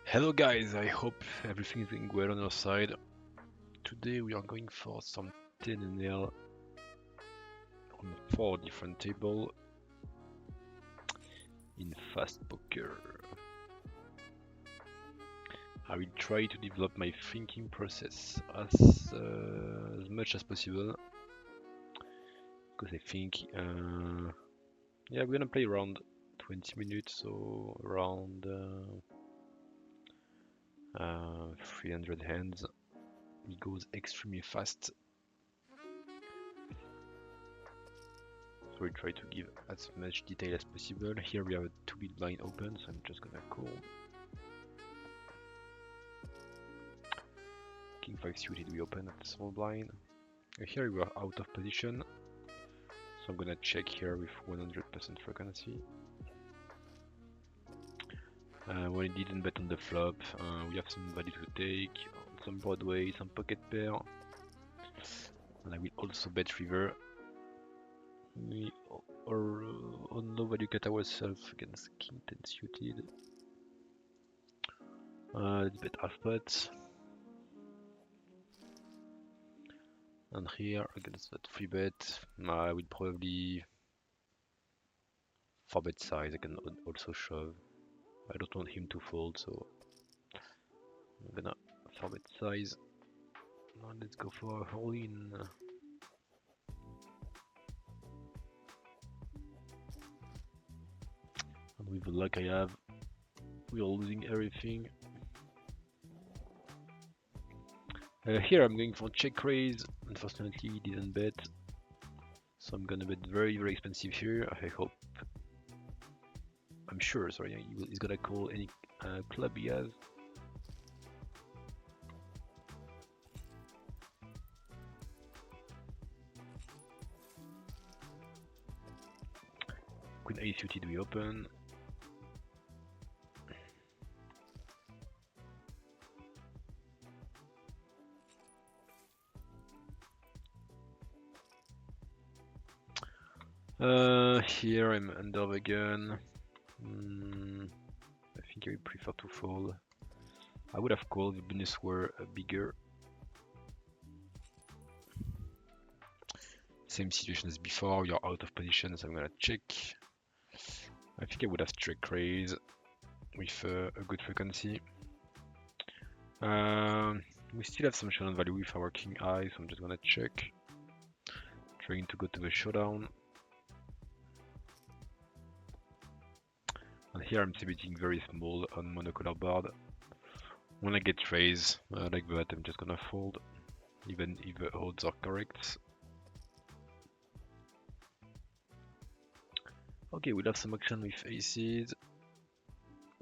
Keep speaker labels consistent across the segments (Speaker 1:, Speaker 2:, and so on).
Speaker 1: Hello guys, I hope everything is going well on your side. Today we are going for some 10 and L on 4 different tables in fast poker. I will try to develop my thinking process as much as possible because I think we're gonna play around 20 minutes, so around 300 hands. It goes extremely fast. So we try to give as much detail as possible. Here we have a 2 big blind open, so I'm just gonna call. King 5 suited, we open at the small blind. Here we are out of position, so I'm gonna check here with 100% frequency. When it didn't bet on the flop, we have some value to take, some Broadway, some pocket pair, and I will also bet river. We are on low value cut ourselves against King 10 suited. Let's bet half pot. And here against that free bet, I will probably 4-bet size. I can also shove. I don't want him to fold, so I'm gonna 4-bet size. Now let's go for a all-in. And with the luck I have, we are losing everything. Here I'm going for check raise. Unfortunately, he didn't bet, so I'm gonna bet very expensive here. I'm sure, sorry, he's gonna call any club he has. Queen A suited, we open. Here I'm under the gun. I think I would prefer to fold. I would have called if the bonus were bigger. Same situation as before, you're out of position, so I'm gonna check. I think I would have check raise with a good frequency. We still have some showdown value with our king eye, so I'm just gonna check. Trying to go to the showdown. And here I'm betting very small on monocolor board. When I get raise like that, I'm just gonna fold, even if the odds are correct. Okay, we'll have some action with aces.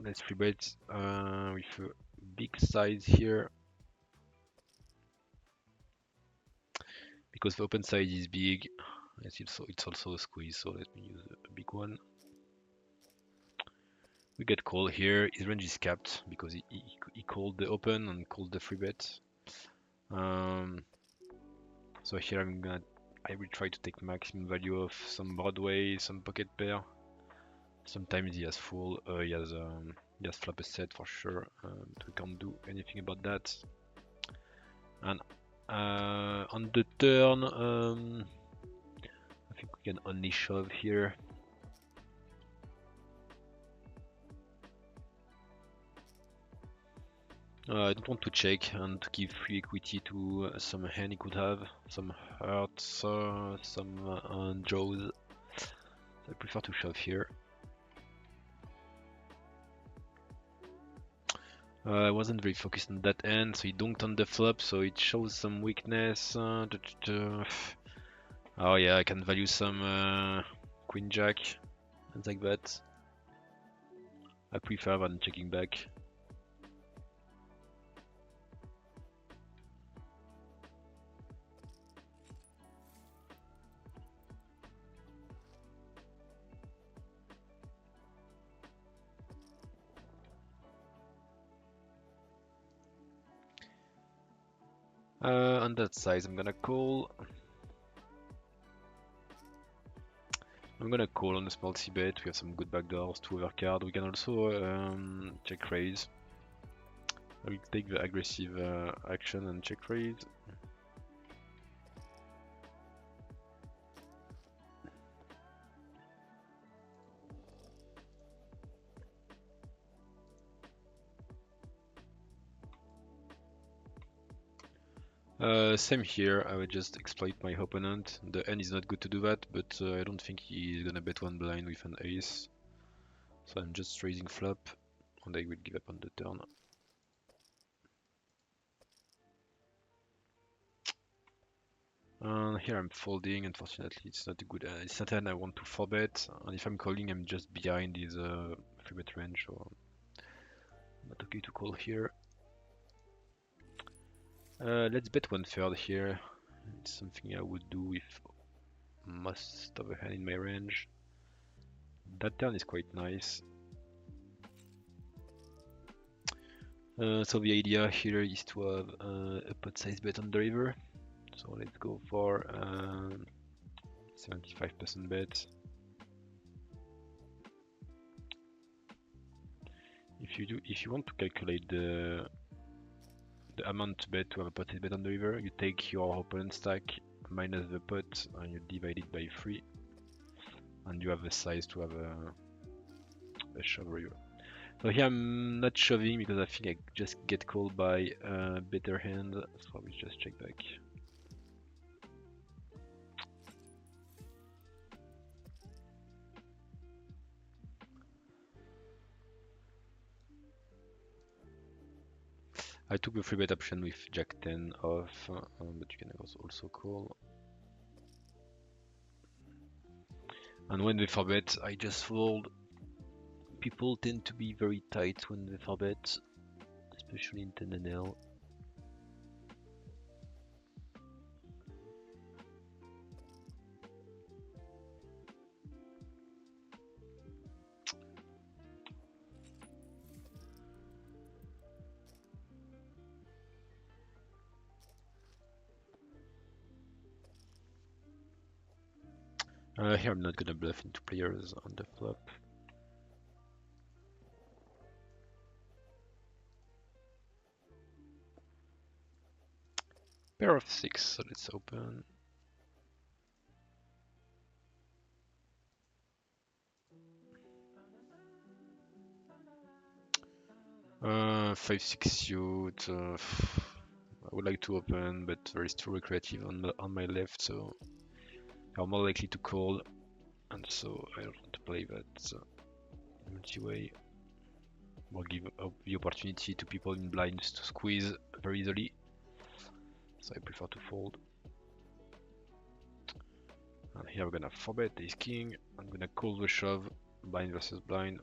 Speaker 1: Let's free bet with a big size here. Because the open side is big, it's also a squeeze, so let me use a big one. We get call here. His range is capped because he called the open and called the free bet. So here I will try to take maximum value of some Broadway, some pocket pair. Sometimes he has full, he has flop a set for sure, but we can't do anything about that. And on the turn, I think we can only shove here. I don't want to check and to give free equity to some hand he could have, some hearts, some draws. So I prefer to shove here. I wasn't very focused on that end, so he dunked on the flop, so it shows some weakness. Oh yeah, I can value some queen jack, things like that. I prefer than checking back. On that size, I'm gonna call. I'm gonna call on the small c bet. We have some good backdoors, 2 overcard. We can also check raise. I will take the aggressive action and check raise. Same here, I would just exploit my opponent. The end is not good to do that, but I don't think he's gonna bet one blind with an ace. So I'm just raising flop, and I will give up on the turn. Here I'm folding, unfortunately it's not a good, it's not an I want to 4-bet, and if I'm calling I'm just behind his 3-bet range, so not okay to call here. Let's bet 1/3 here, it's something I would do with most of the hand in my range. That turn is quite nice. So the idea here is to have a pot size bet on the river, so let's go for 75% bet. If you want to calculate the amount to bet to have a pot size bet on the river, you take your opponent's stack minus the pot and you divide it by 3, and you have the size to have a shove river. So here I'm not shoving because I think I just get called by a better hand, so I will just check back. I took the 3-bet option with Jack 10 off, but you can also call. And when they 4-bet, I just fold. People tend to be very tight when they 4-bet, especially in 10 and L. Here I'm not gonna bluff into players on the flop. Pair of 6, so let's open. Five, 6 suit. I would like to open, but there is too recreative on my left, so I'm more likely to call, and so I don't want to play that multi-way. Or give the opportunity to people in blinds to squeeze very easily, so I prefer to fold. And here we're gonna 4-bet ace king. I'm gonna call the shove, blind versus blind.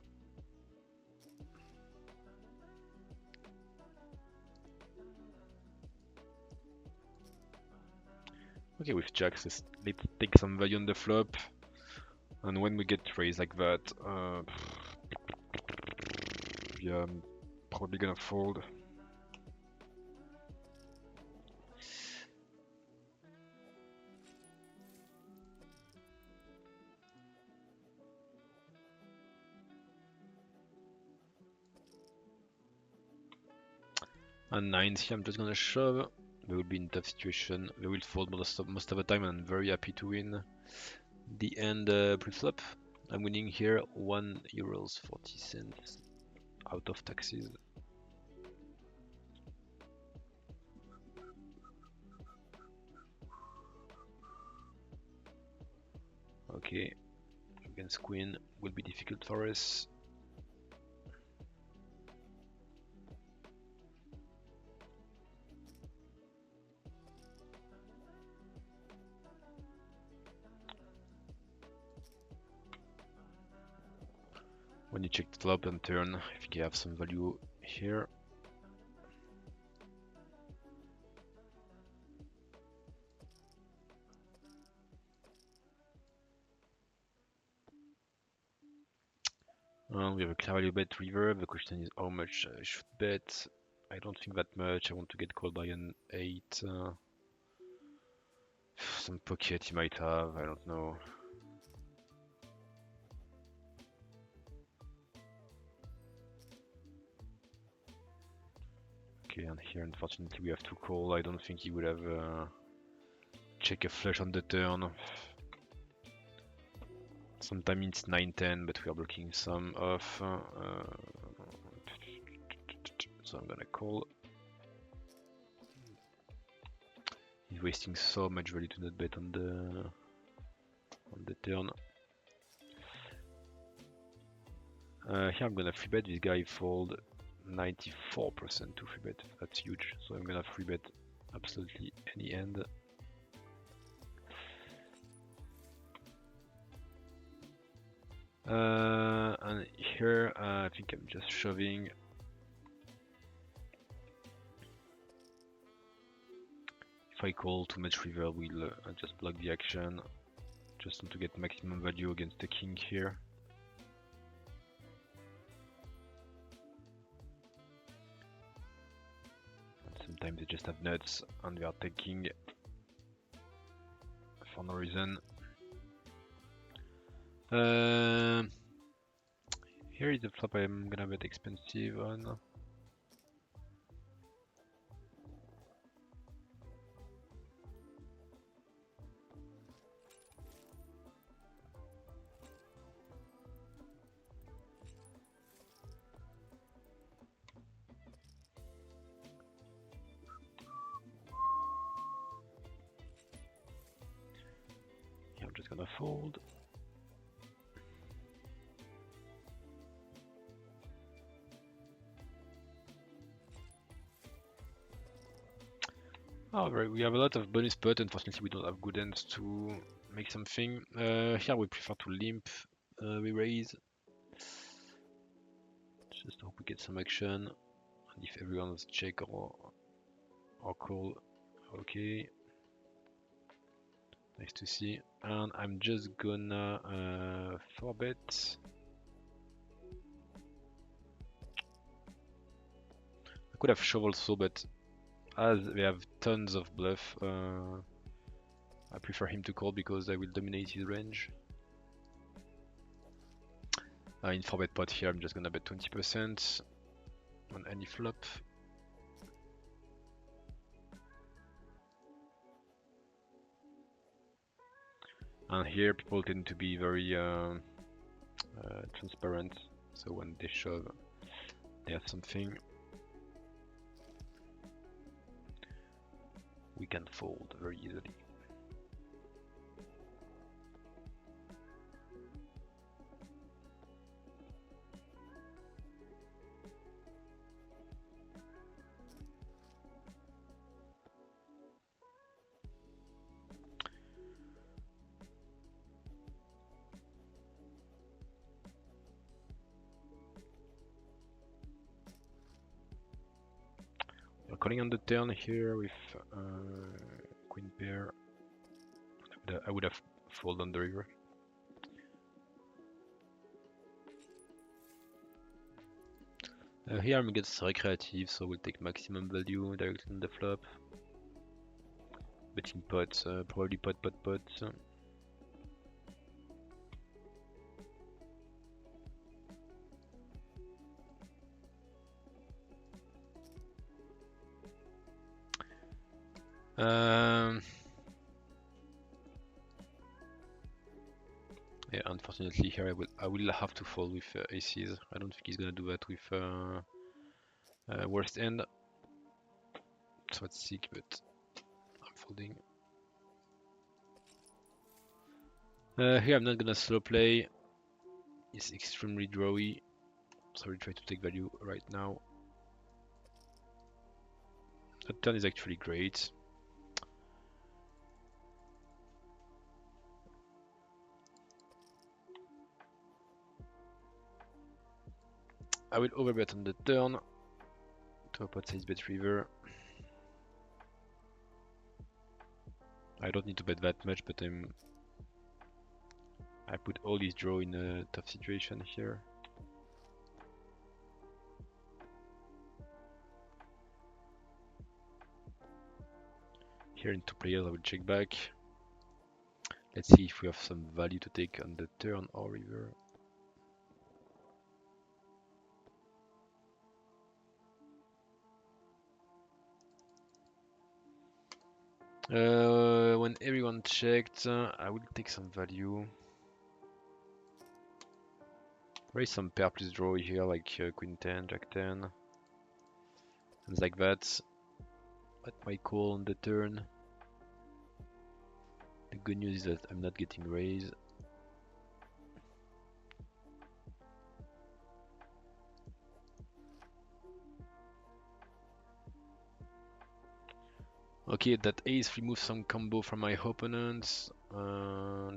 Speaker 1: Okay, with jacks, let's take some value on the flop. And when we get raised like that, yeah, I'm probably gonna fold. And nines here, I'm just gonna shove. They will be in a tough situation. They will fold most of the time, and I'm very happy to win. The end pre-flop. I'm winning here €1.40 out of taxes. Okay, against queen will be difficult for us. When you check the flop and turn, I think you have some value here. We have a clear value bet river. The question is how much I should bet. I don't think that much. I want to get called by an 8. Some pocket he might have, I don't know. Okay, and here unfortunately we have to call. I don't think he would have check a flush on the turn. Sometimes it's 9-10, but we are blocking some off. So I'm gonna call. He's wasting so much value to not bet on the turn. Here I'm gonna free bet this guy fold 94% to free bet. That's huge. So I'm gonna free bet absolutely any hand. And here I think I'm just shoving. If I call too much river, we'll just block the action. Just want to get maximum value against the king here. Sometimes they just have nuts and they are taking for no reason. Here is the flop I'm gonna bet expensive on. Here I'm just gonna fold. Alright, we have a lot of bonus pot. Unfortunately, we don't have good hands to make something. Here we prefer to limp. We raise. Just hope we get some action. And if everyone's check or call, okay. Nice to see. And I'm just gonna 4-bet. I could have shove also, but as they have tons of bluff, I prefer him to call because I will dominate his range. In 4-bet pot here, I'm just gonna bet 20% on any flop. And here people tend to be very transparent, so when they shove, they have something. We can fold very easily. We're calling on the turn here with queen pair. I would have folded on the river. Here I'm against recreative, so we'll take maximum value directly on the flop. Betting pots, probably pot. Yeah, unfortunately here I will have to fold with aces. I don't think he's gonna do that with worst end. So it's sick, but I'm folding. Here I'm not gonna slow play. It's extremely drawy, so we'll try to take value right now. That turn is actually great. I will overbet on the turn to a pot size bet river. I don't need to bet that much, but I put all these draw in a tough situation here. Here in 2 players I will check back. Let's see if we have some value to take on the turn or river. When everyone checked, I will take some value. Raise some pair, please draw here, like Queen 10, Jack 10. Things like that. At my call on the turn. The good news is that I'm not getting raised. Okay, that ace removes some combo from my opponents. Oh,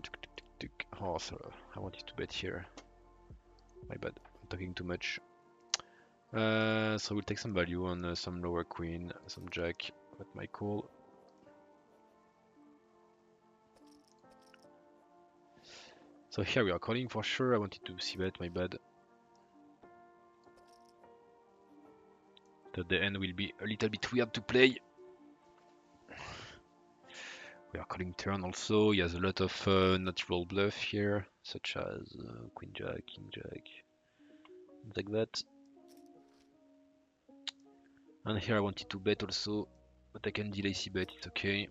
Speaker 1: so I wanted to bet here. My bad, I'm talking too much. So we'll take some value on some lower queen, some jack at my call. So here we are calling for sure. I wanted to see bet, my bad. So the end will be a little bit weird to play. We are calling turn also. He has a lot of natural bluff here, such as queen jack, king jack, things like that. And here I wanted to bet also, but I can delay c-bet, it's okay.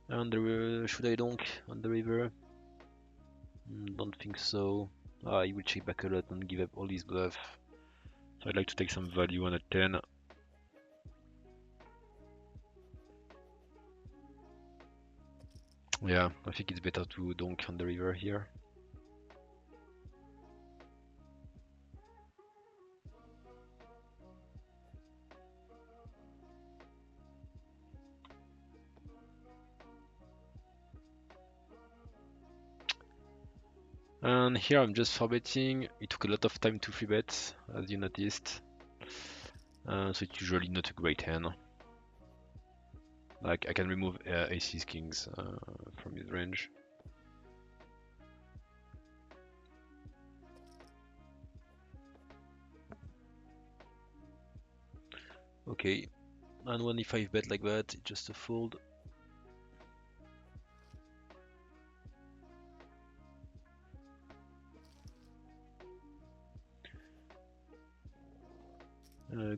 Speaker 1: And should I donk on the river? Don't think so. He will check back a lot and give up all his bluff. So I'd like to take some value on a 10. Yeah, I think it's better to donk on the river here. And here I'm just 4-betting. It took a lot of time to 3-bet, as you noticed. So it's usually not a great hand. Like I can remove aces, kings from his range. Okay, and when if I bet like that, it's just a fold.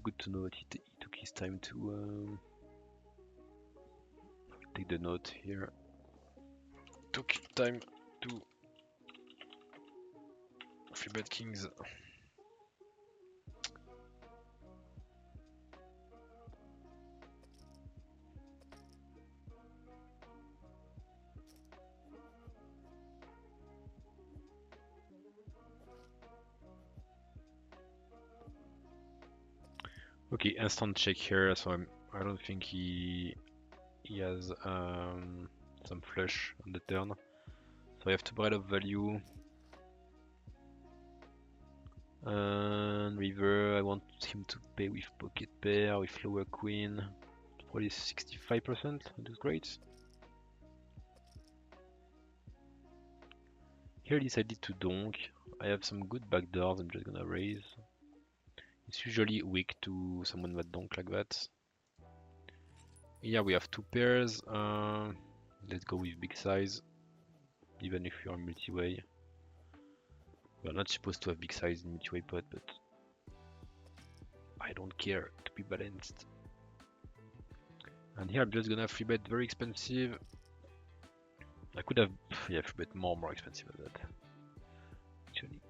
Speaker 1: Good to know that he took his time to take the note here. Took time to 3-bet kings. Okay, instant check here, so I don't think he has some flush on the turn. So I have to buy up value. And river, I want him to pay with pocket pair, with lower queen. Probably 65%, that's great. Here I decided to donk. I have some good backdoors, I'm just gonna raise. It's usually weak to someone that donk like that. Yeah, we have two pairs. Let's go with big size, even if you're multi-way. We're not supposed to have big size in multi-way pot, but I don't care to be balanced. And here I'm just gonna 3-bet very expensive. I could have, yeah, 3-bet more expensive than that. Actually,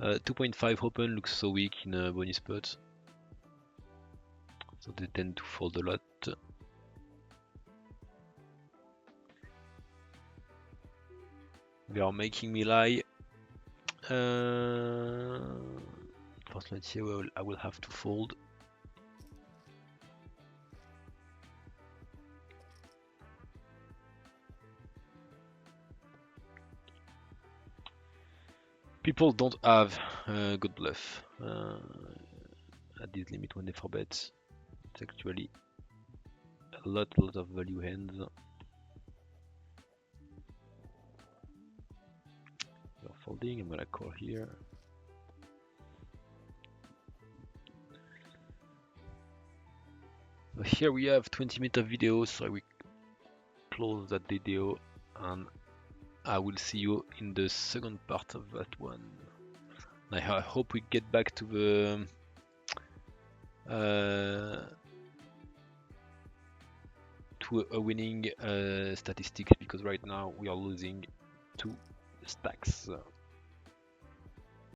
Speaker 1: 2.5 open looks so weak in a bonus pot, so they tend to fold a lot. They are making me lie. Unfortunately, I will have to fold. People don't have good bluff at this limit when they 4-bet. It's actually a lot of value hands. You're folding, I'm gonna call here. So here we have 20 minutes of video, so I will close that video and I will see you in the second part of that one. I hope we get back to the to a winning statistics, because right now we are losing 2 stacks.